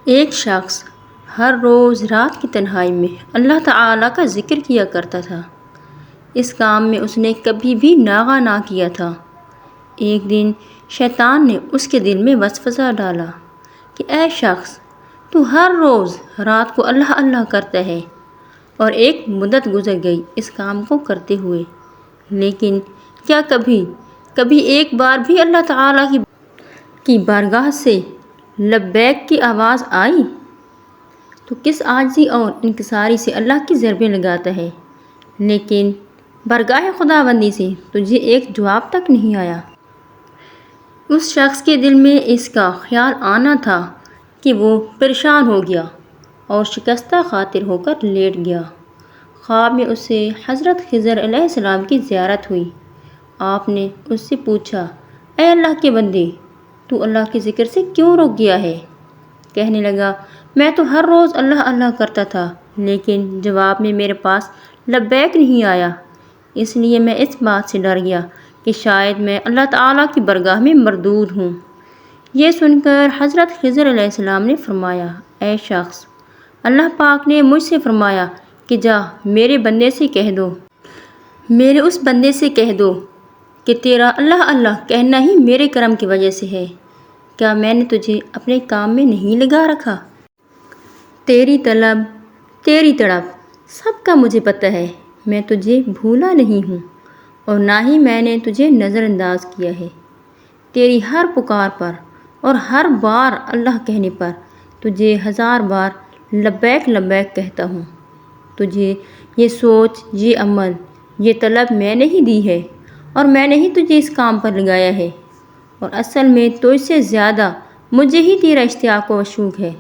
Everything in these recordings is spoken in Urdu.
ایک شخص ہر روز رات کی تنہائی میں اللہ تعالیٰ کا ذکر کیا کرتا تھا۔ اس کام میں اس نے کبھی بھی ناغہ نہ کیا تھا۔ ایک دن شیطان نے اس کے دل میں وسوسہ ڈالا کہ اے شخص، تو ہر روز رات کو اللہ اللہ کرتا ہے، اور ایک مدت گزر گئی اس کام کو کرتے ہوئے، لیکن کیا کبھی ایک بار بھی اللہ تعالیٰ کی بارگاہ سے لبیک کی آواز آئی؟ تو کس عاجزی اور انکساری سے اللہ کی ضربیں لگاتا ہے، لیکن بارگاہ خداوندی سے تجھے ایک جواب تک نہیں آیا۔ اس شخص کے دل میں اس کا خیال آنا تھا کہ وہ پریشان ہو گیا اور شکستہ خاطر ہو کر لیٹ گیا۔ خواب میں اسے حضرت خضر علیہ السلام کی زیارت ہوئی۔ آپ نے اس سے پوچھا، اے اللہ کے بندے، تو اللہ کے ذکر سے کیوں رک گیا ہے؟ کہنے لگا، میں تو ہر روز اللہ اللہ کرتا تھا، لیکن جواب میں میرے پاس لبیک نہیں آیا، اس لیے میں اس بات سے ڈر گیا کہ شاید میں اللہ تعالیٰ کی بارگاہ میں مردود ہوں۔ یہ سن کر حضرت خضر علیہ السلام نے فرمایا، اے شخص، اللہ پاک نے مجھ سے فرمایا کہ جا میرے اس بندے سے کہہ دو کہ تیرا اللہ اللہ کہنا ہی میرے کرم کی وجہ سے ہے۔ کیا میں نے تجھے اپنے کام میں نہیں لگا رکھا؟ تیری طلب، تیری تڑپ سب کا مجھے پتہ ہے۔ میں تجھے بھولا نہیں ہوں اور نہ ہی میں نے تجھے نظر انداز کیا ہے۔ تیری ہر پکار پر اور ہر بار اللہ کہنے پر تجھے 1000 بار لبیک لبیک کہتا ہوں۔ تجھے یہ سوچ، یہ عمل، یہ طلب میں نے ہی دی ہے، اور میں نے ہی تجھے اس کام پر لگایا ہے، اور اصل میں تو اس سے زیادہ مجھے ہی تیرا اشتیاق و شوق ہے۔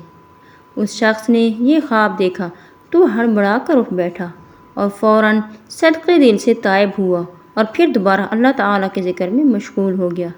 اس شخص نے یہ خواب دیکھا تو ہڑبڑا کر اٹھ بیٹھا اور فوراً صدقے دل سے تائب ہوا، اور پھر دوبارہ اللہ تعالیٰ کے ذکر میں مشغول ہو گیا۔